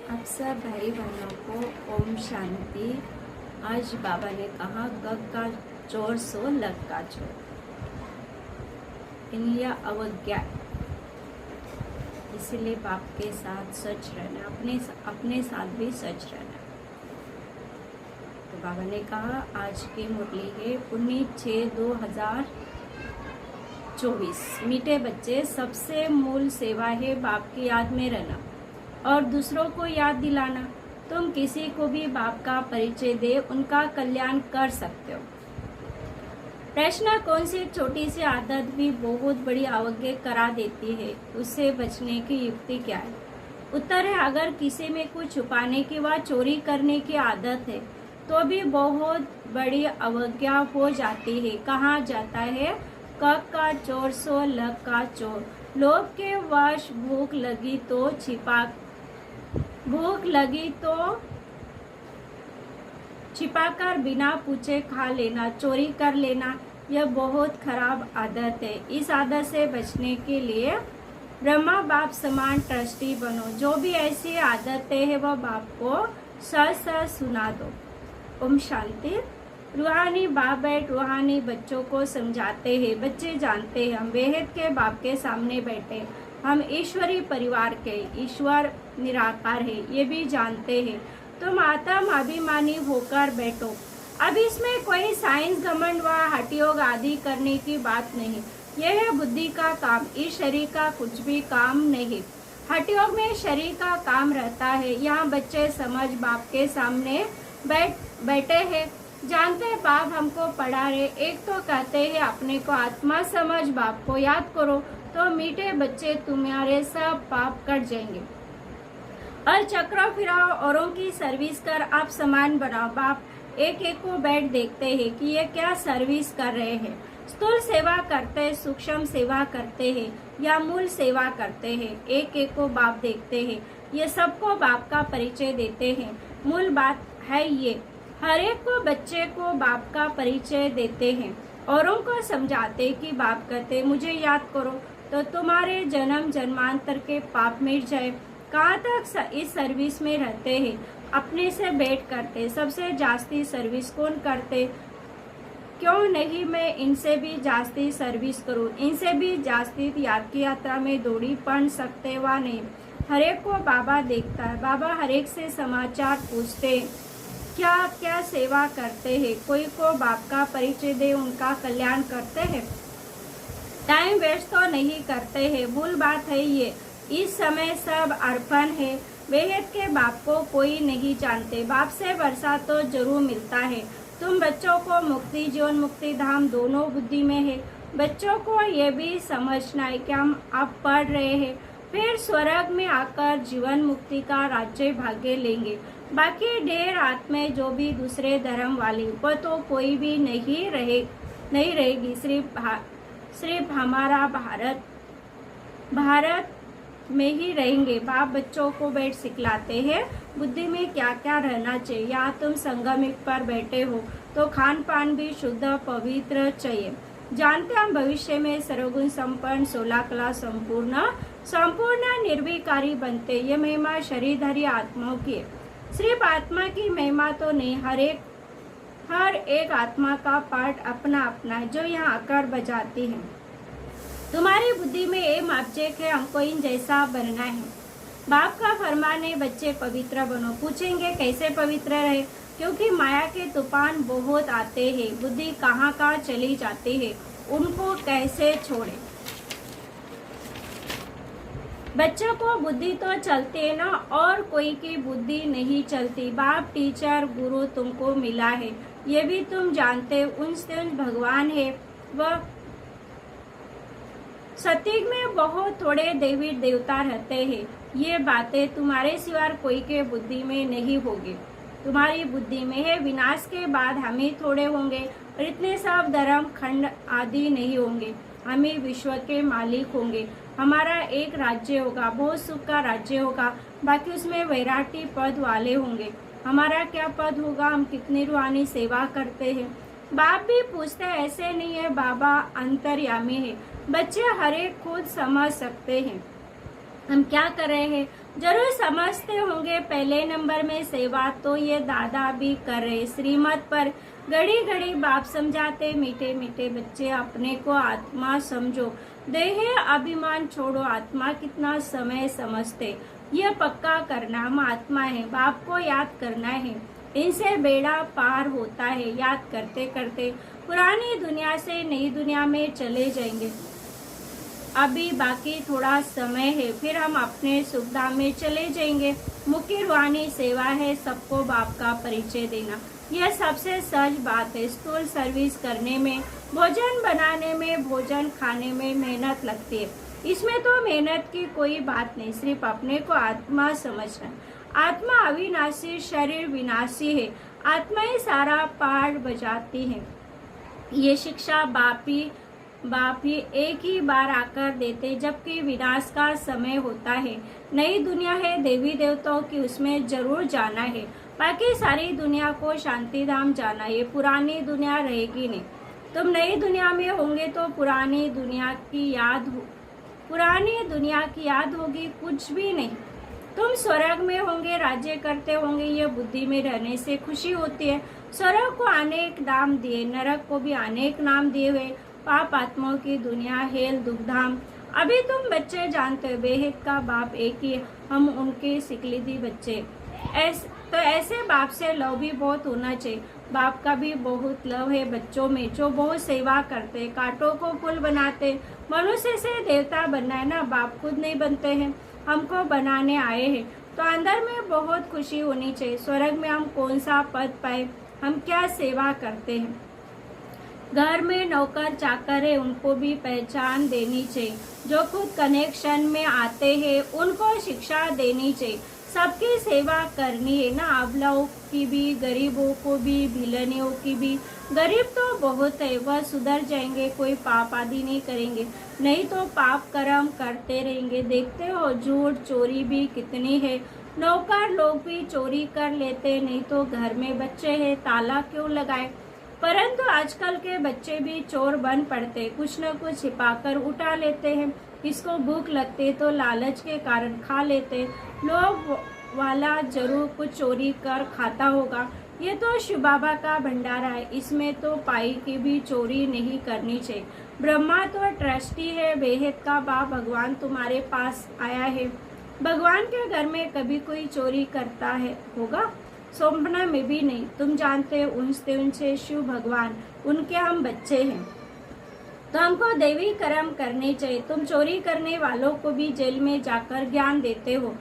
आप सब भाई बहनों को ओम शांति। आज बाबा ने कहा गग का चोर सो लग का चोर, इंद्रिया अवज्ञा। इसीलिए बाप के साथ सच रहना, अपने साथ भी सच रहना। तो बाबा ने कहा आज की मुरली है 19/6/2024। मीठे बच्चे, सबसे मूल सेवा है बाप की याद में रहना और दूसरों को याद दिलाना। तुम किसी को भी बाप का परिचय दे, उनका कल्याण कर सकते हो। प्रश्न, कौन सी छोटी सी आदत भी बहुत बड़ी अवज्ञा करा देती है, उससे बचने की युक्ति क्या है? उत्तर है, अगर किसी में कुछ छुपाने की व चोरी करने की आदत है तो भी बहुत बड़ी अवज्ञा हो जाती है। कहा जाता है कक का चोर सो लग का चोर। लोभ के वश भूख लगी तो छिपाकर बिना पूछे खा लेना, चोरी कर लेना, यह बहुत खराब आदत है। इस आदत से बचने के लिए ब्रह्मा बाप समान ट्रस्टी बनो। जो भी ऐसी आदतें है वह बाप को सच सुना दो। ओम शांति। रूहानी बाप बैठ रूहानी बच्चों को समझाते हैं। बच्चे जानते हैं हम बेहद के बाप के सामने बैठे, हम ईश्वरी परिवार के, ईश्वर निराकार है, ये भी जानते हैं। तुम आत्म अभिमानी होकर बैठो। अब इसमें कोई साइंस घमंड व हठयोग आदि करने की बात नहीं। यह है बुद्धि का काम, इस शरीर का कुछ भी काम नहीं। हठयोग में शरीर का काम रहता है। यहाँ बच्चे समझ बाप के सामने बैठे हैं, जानते हैं बाप हमको पढ़ा रहे। एक तो कहते हैं अपने को आत्मा समझ, बाप को याद करो, तो मीठे बच्चे तुम्हारे सब पाप कट जाएंगे। और चक्र फिराओ, औरों की सर्विस कर आप समान बनाओ। बाप एक एक को बैठ देखते हैं कि ये क्या सर्विस कर रहे हैं। स्थूल सेवा करते हैं, सूक्ष्म सेवा करते हैं या मूल सेवा करते हैं। एक एक को बाप देखते हैं, ये सबको बाप का परिचय देते हैं। मूल बात है ये, हर एक को बच्चे को बाप का परिचय देते हैं। औरों को समझाते कि बाप कहते मुझे याद करो तो तुम्हारे जन्म जन्मांतर के पाप मिट जाए। कहाँ तक इस सर्विस में रहते हैं, अपने से बैठ करते। सबसे जास्ती सर्विस कौन करते? क्यों नहीं मैं इनसे भी जास्ती सर्विस करूं, इनसे भी जास्ती याद की यात्रा में दौड़ी पढ़ सकते व नहीं। हरेक को बाबा देखता है। बाबा हरेक से समाचार पूछते, क्या क्या सेवा करते हैं। कोई को बाप का परिचय दे, उनका कल्याण करते हैं। टाइम वेस्ट तो नहीं करते हैं। मूल बात है ये, इस समय सब अर्पण है। बेहद के बाप को कोई नहीं जानते। बाप से वर्षा तो जरूर मिलता है। तुम बच्चों को मुक्ति जीवन मुक्ति धाम दोनों बुद्धि में है। बच्चों को ये भी समझना है कि हम अब पढ़ रहे हैं, फिर स्वर्ग में आकर जीवन मुक्ति का राज्य भाग्य लेंगे। बाकी ढेर आत्माएं जो भी दूसरे धर्म वाली, वो तो कोई भी नहीं रहेगी। सिर्फ हमारा भारत में ही रहेंगे। बाप बच्चों को बैठ सिखलाते हैं बुद्धि में क्या क्या रहना चाहिए। या तुम संगमिक पर बैठे हो तो खान पान भी शुद्ध पवित्र चाहिए। जानते हम भविष्य में सर्वगुण संपन्न 16 कला संपूर्ण निर्विकारी बनते। ये महिमा शरीरधारी आत्माओं की है। सिर्फ आत्मा की महिमा तो नहीं, हर एक आत्मा का पार्ट अपना अपना है जो यहाँ आकर बजाती है। तुम्हारी बुद्धि में एम ऑब्जेक्ट है, हमको इन जैसा बनना है। बाप का फरमान है बच्चे पवित्र बनो। पूछेंगे कैसे पवित्र रहे, क्योंकि माया के तूफान बहुत आते हैं। बुद्धि कहाँ कहाँ चली जाती है, उनको कैसे छोड़े। बच्चों को बुद्धि तो चलती है ना, और कोई की बुद्धि नहीं चलती। बाप टीचर गुरु तुमको मिला है, ये भी तुम जानते। उनसे भगवान है। वह सतयुग में बहुत थोड़े देवी देवता रहते हैं। ये बातें तुम्हारे सिवाय कोई के बुद्धि में नहीं होगी। तुम्हारी बुद्धि में है विनाश के बाद हम ही थोड़े होंगे और इतने सब धर्म खंड आदि नहीं होंगे। हम ही विश्व के मालिक होंगे। हमारा एक राज्य होगा, बहुत सुख का राज्य होगा। बाकी उसमें वैराटी पद वाले होंगे। हमारा क्या पद होगा, हम कितनी रूहानी सेवा करते हैं। बाप भी पूछते हैं, ऐसे नहीं है, बाबा अंतर्यामी है। बच्चे हर एक खुद समझ सकते हैं। हम क्या कर रहे हैं, जरूर समझते होंगे पहले नंबर में सेवा तो ये दादा भी कर रहे। श्रीमत पर घड़ी घड़ी बाप समझाते, मीठे मीठे बच्चे अपने को आत्मा समझो, देह अभिमान छोड़ो। आत्मा कितना समय समझते, यह पक्का करना। हम आत्मा है, बाप को याद करना है, इनसे बेड़ा पार होता है। याद करते करते पुरानी दुनिया से नई दुनिया में चले जाएंगे। अभी बाकी थोड़ा समय है, फिर हम अपने सुखधाम में चले जाएंगे। मुख्य रूहानी सेवा है सबको बाप का परिचय देना, यह सबसे सच बात है। स्थूल सर्विस करने में, भोजन बनाने में, भोजन खाने में मेहनत लगती है, इसमें तो मेहनत की कोई बात नहीं, सिर्फ अपने को आत्मा समझना। आत्मा अविनाशी, शरीर विनाशी है, आत्मा ही सारा पाठ बजाती है। ये शिक्षा बाप ही एक ही बार आकर देते, जबकि विनाश का समय होता है। नई दुनिया है देवी देवताओं की, उसमें जरूर जाना है, बाकी सारी दुनिया को शांति धाम जाना है। पुरानी दुनिया रहेगी नहीं, तुम नई दुनिया में होंगे तो पुरानी दुनिया की याद होगी, कुछ भी नहीं। तुम स्वर्ग में होंगे, राज्य करते होंगे, ये बुद्धि में रहने से खुशी होती है। स्वर्ग को अनेक नाम दिए, नरक को भी अनेक नाम दिए हुए। पाप आत्माओं की दुनिया, हेल, दुखधाम। अभी तुम बच्चे जानते हो बेहद का बाप एक ही, हम उनके सिकलीदी बच्चे। ऐसे बाप से लव भी बहुत होना चाहिए। बाप का भी बहुत लव है बच्चों में, जो बहुत सेवा करते, कांटों को फूल बनाते। मनुष्य से देवता बनना है ना, बाप खुद नहीं बनते हैं, हमको बनाने आए हैं, तो अंदर में बहुत खुशी होनी चाहिए। स्वर्ग में हम कौन सा पद पाए, हम क्या सेवा करते हैं। घर में नौकर चाकर है, उनको भी पहचान देनी चाहिए। जो खुद कनेक्शन में आते हैं उनको शिक्षा देनी चाहिए। सबकी सेवा करनी है ना, अबलाओं की भी, गरीबों को भी, भिलनियों की भी। गरीब तो बहुत है, वह सुधर जाएंगे, कोई पाप आदि नहीं करेंगे, नहीं तो पाप कर्म करते रहेंगे। देखते हो झूठ चोरी भी कितनी है, नौकर लोग भी चोरी कर लेते, नहीं तो घर में बच्चे हैं ताला क्यों लगाए। परंतु आजकल के बच्चे भी चोर बन पड़ते, कुछ न कुछ छिपाकर उठा लेते हैं। किसको भूख लगती तो लालच के कारण खा लेते। लोग वाला जरूर कुछ चोरी कर खाता होगा। ये तो शिव बाबा का भंडारा है, इसमें तो पाई की भी चोरी नहीं करनी चाहिए। ब्रह्मा तो ट्रस्टी है, बेहद का बाप भगवान तुम्हारे पास आया है। भगवान के घर में कभी कोई चोरी करता है होगा? स्वप्न में भी नहीं। तुम जानते हो उनसे शिव भगवान, उनके हम बच्चे हैं, तो हमको देवी कर्म करने चाहिए। तुम चोरी करने वालों को भी जेल में जाकर ज्ञान देते हो।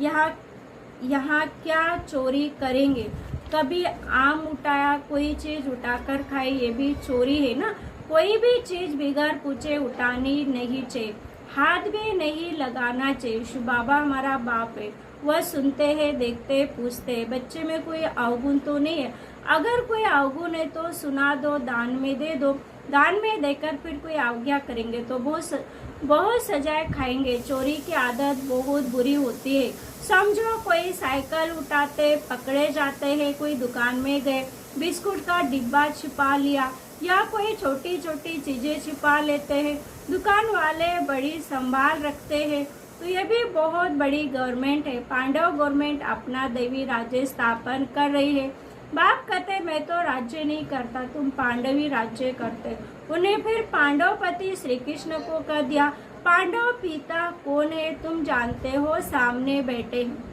यहाँ क्या चोरी करेंगे? कभी आम उठाया, कोई चीज उठाकर खाई, ये भी चोरी है ना। कोई भी चीज बिगैर पूछे उठानी नहीं चाहिए, हाथ भी नहीं लगाना चाहिए। शिव बाबा हमारा बाप है, वह सुनते हैं, देखते, पूछते हैं। बच्चे में कोई अवगुण तो नहीं है, अगर कोई अवगुण है तो सुना दो, दान में दे दो। दान में देकर फिर कोई आज्ञा करेंगे तो बहुत सजाए खाएंगे। चोरी की आदत बहुत बुरी होती है। समझो कोई साइकिल उठाते पकड़े जाते हैं, कोई दुकान में गए बिस्कुट का डिब्बा छिपा लिया, या कोई छोटी छोटी चीजें छिपा लेते हैं। दुकान वाले बड़ी संभाल रखते हैं, तो ये भी बहुत बड़ी गवर्नमेंट है। पांडव गवर्नमेंट अपना देवी राज्य स्थापन कर रही है। बाप कहते मैं तो राज्य नहीं करता, तुम पांडवी राज्य करते। उन्हें फिर पांडवपति श्री कृष्ण को कह दिया। पांडव पिता कौन है तुम जानते हो, सामने बैठे हैं।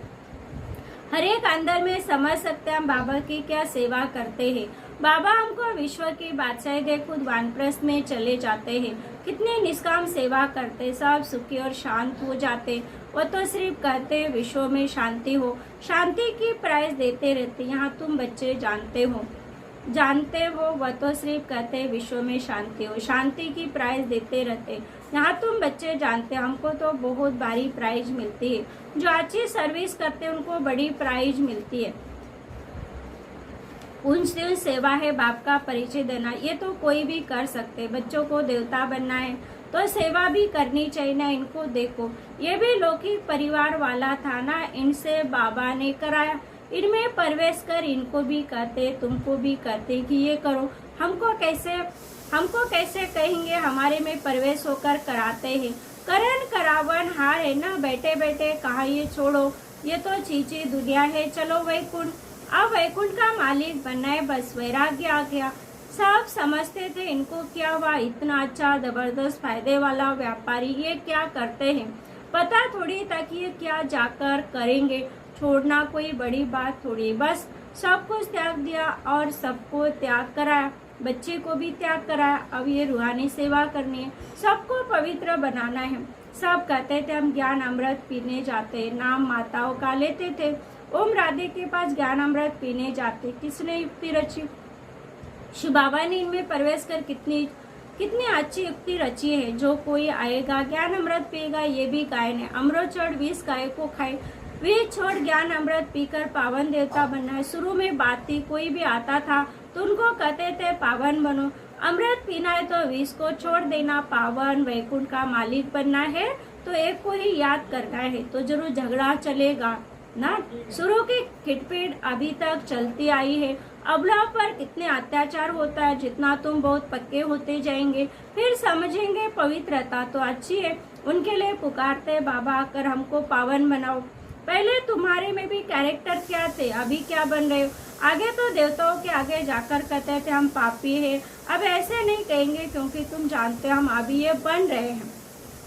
हर एक अंदर में समझ सकते हैं हम बाबा की क्या सेवा करते हैं। बाबा हमको विश्व की बादशाही दे, खुद वानप्रस्थ में चले जाते हैं, कितनी निष्काम सेवा करते, सब सुखी और शांत हो जाते। वो तो सिर्फ कहते विश्व में शांति हो, शांति की प्राइज देते रहते। यहाँ तुम बच्चे जानते हो वह तो सिर्फ कहते विश्व में शांति हो, शांति की प्राइज देते रहते। यहाँ तुम बच्चे जानते, हमको तो बहुत भारी प्राइज मिलती है। जो अच्छी सर्विस करते उनको बड़ी प्राइज मिलती है। उनसे सेवा है बाप का परिचय देना, ये तो कोई भी कर सकते। बच्चों को देवता बनना है तो सेवा भी करनी चाहिए ना। इनको देखो, ये भी लौकिक परिवार वाला था ना, इनसे बाबा ने कराया। इनमें प्रवेश कर इनको भी कहते, तुमको भी कहते कि ये करो। हमको कैसे कहेंगे, हमारे में प्रवेश होकर कराते हैं। करण करावन हार है ना, बैठे बैठे कहा ये छोड़ो, ये तो चीची दुनिया है, चलो वैकुंठ। अब वैकुंठ का मालिक बनना है, बस वैराग्य आ गया। सब समझते थे इनको क्या हुआ, इतना अच्छा जबरदस्त फायदे वाला व्यापारी ये क्या करते हैं, पता थोड़ी था कि ये क्या जाकर करेंगे। छोड़ना कोई बड़ी बात थोड़ी, बस सब कुछ त्याग दिया और सबको त्याग कराया, बच्चे को भी त्याग कराया। अब ये रूहानी सेवा करनी है, सबको पवित्र बनाना है। सब कहते थे हम ज्ञान अमृत पीने जाते, नाम माताओं का लेते थे, ओम राधे के पास ज्ञान अमृत पीने जाते। किसने युक्ति रची? शिव बाबा ने इनमें प्रवेश कर कितनी कितनी अच्छी युक्ति रची है। जो कोई आएगा ज्ञान अमृत पिएगा, ये भी गायन है। अमृत छोड़ 20 गाय को खाए, वे छोड़ ज्ञान अमृत पीकर पावन देवता बनना है। शुरू में बात थी, कोई भी आता था तो उनको कहते थे पावन बनो, अमृत पीना है तो 20 को छोड़ देना, पावन वैकुंठ का मालिक बनना है तो एक को ही याद करना है, तो जरूर झगड़ा चलेगा ना। शुरू की खिटपिट अभी तक चलती आई है। अबला पर कितने अत्याचार होता है, जितना तुम बहुत पक्के होते जाएंगे फिर समझेंगे पवित्रता तो अच्छी है। उनके लिए पुकारते बाबा आकर हमको पावन बनाओ। पहले तुम्हारे में भी कैरेक्टर क्या थे, अभी क्या बन रहे हो? आगे तो देवताओं के आगे जाकर कहते थे हम पापी है, अब ऐसे नहीं कहेंगे क्योंकि तुम जानते हो हम अभी ये बन रहे हैं।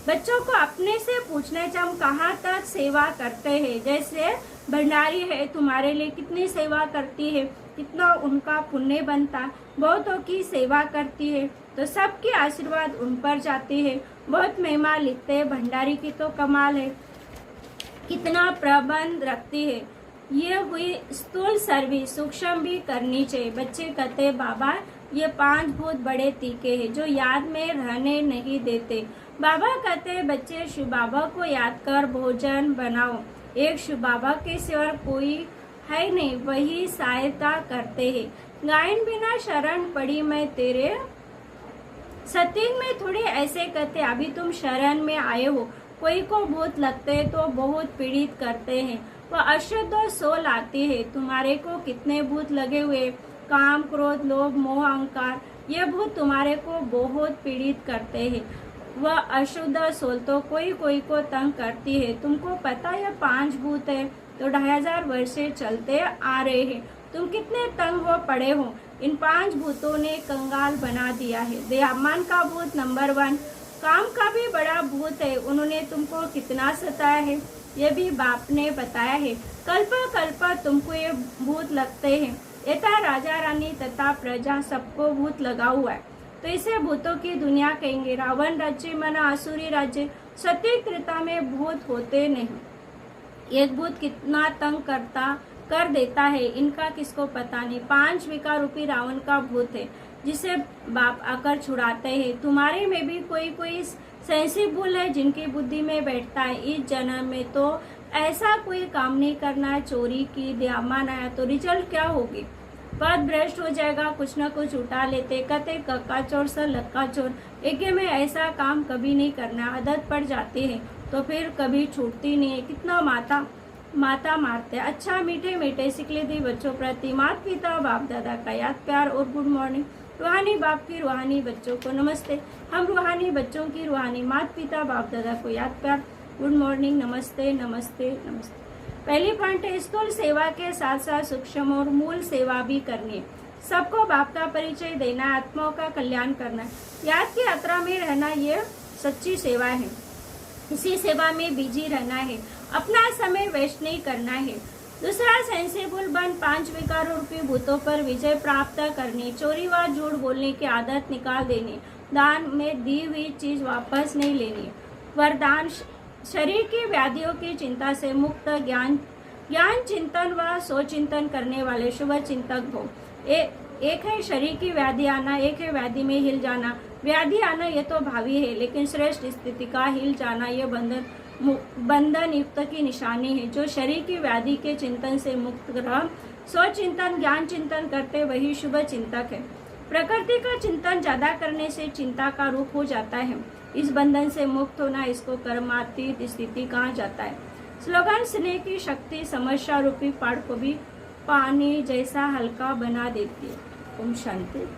बच्चों को अपने से पूछना चाहिए हम कहाँ तक सेवा करते हैं। जैसे भंडारी है, तुम्हारे लिए कितनी सेवा करती है, कितना उनका पुण्य बनता है, बहुतों की सेवा करती है तो सबके आशीर्वाद उन पर जाती है। बहुत महिमा लिखते हैं, भंडारी की तो कमाल है, कितना प्रबंध रखती है। ये हुई स्थूल सर्विस, सूक्ष्म भी करनी चाहिए। बच्चे कहते बाबा ये 5 भूत बड़े तीखे हैं जो याद में रहने नहीं देते। बाबा कहते बच्चे शिव बाबा को याद कर भोजन बनाओ, एक शिव बाबा के सिवा कोई है नहीं, वही सहायता करते हैं। गायन बिना शरण पड़ी मैं तेरे, सत्संग में थोड़े ऐसे कहते अभी तुम शरण में आए हो। कोई को भूत लगते हैं तो बहुत पीड़ित करते हैं, वह अशुद्ध और सोल आती है। तुम्हारे को कितने भूत लगे हुए, काम क्रोध लोभ मोह अहंकार, ये भूत तुम्हारे को बहुत पीड़ित करते हैं। वह अशुद्ध सोल तो कोई कोई को तंग करती है। तुमको पता है 5 भूत है तो 2500 वर्ष से चलते आ रहे हैं, तुम कितने तंग हो पड़े हो। इन 5 भूतों ने कंगाल बना दिया है। देहामान का भूत नंबर 1, काम का भी बड़ा भूत है, उन्होंने तुमको कितना सताया है ये भी बाप ने बताया है। कल्प कल्प तुमको ये भूत लगते हैं, यथा राजा रानी तथा प्रजा सबको भूत लगा हुआ है, तो इसे भूतों की दुनिया कहेंगे। रावण राज्य मना आसुरी राज्य, सत्य त्रेता में भूत होते नहीं। एक भूत कितना तंग कर देता है इनका किसको पता नहीं। 5 विकार रूपी रावण का भूत है जिसे बाप आकर छुड़ाते हैं। तुम्हारे में भी कोई सेंसिबल है जिनकी बुद्धि में बैठता है। इस जन्म में तो ऐसा कोई काम नहीं करना है, चोरी की ध्यान आया तो रिजल्ट क्या होगी, पद भ्रष्ट हो जाएगा, कुछ न कुछ उठा लेते, कहते कक्का चोर सर लक्का चोर। एक में ऐसा काम कभी नहीं करना, आदत पड़ जाती है तो फिर कभी छूटती नहीं है। कितना माता मारते। अच्छा मीठे मीठे सिकले दी बच्चों प्रति माता पिता बाप दादा का याद प्यार और गुड मॉर्निंग। रूहानी बाप की रूहानी बच्चों को नमस्ते। हम रूहानी बच्चों की रूहानी माता पिता बाप दादा को याद प्यार गुड मॉर्निंग, नमस्ते नमस्ते नमस्ते। पहली पॉइंट है स्थूल सेवा के साथ साथ सूक्ष्म और मूल सेवा भी करनी है। सबको बाप का परिचय देना, आत्माओं का कल्याण करना, याद की यात्रा में रहना, ये सच्ची सेवा है। इसी सेवा में बिजी रहना है, अपना समय वेस्ट नहीं करना है। दूसरा सेंसिबल बन 5 विकार रूपी भूतों पर विजय प्राप्त करनी, चोरी व झूठ बोलने की आदत निकाल देनी, दान में दी हुई चीज वापस नहीं लेनी। वरदान शरीर की व्याधियों की चिंता से मुक्त, ज्ञान चिंतन व स्वचिंतन करने वाले शुभ चिंतक हो। एक है शरीर की व्याधि आना, एक है व्याधि में हिल जाना। व्याधि आना ये तो भावी है, लेकिन श्रेष्ठ स्थिति का हिल जाना ये बंधन युक्त की निशानी है। जो शरीर की व्याधि के चिंतन से मुक्त रह स्वचिंतन ज्ञान चिंतन करते वही शुभ चिंतक है। प्रकृति का चिंतन ज्यादा करने से चिंता का रूप हो जाता है। इस बंधन से मुक्त होना, इसको कर्मातीत स्थिति कहा जाता है। स्लोगन स्नेह की शक्ति समस्या रूपी पहाड़ को भी पानी जैसा हल्का बना देती है। ओम शांति।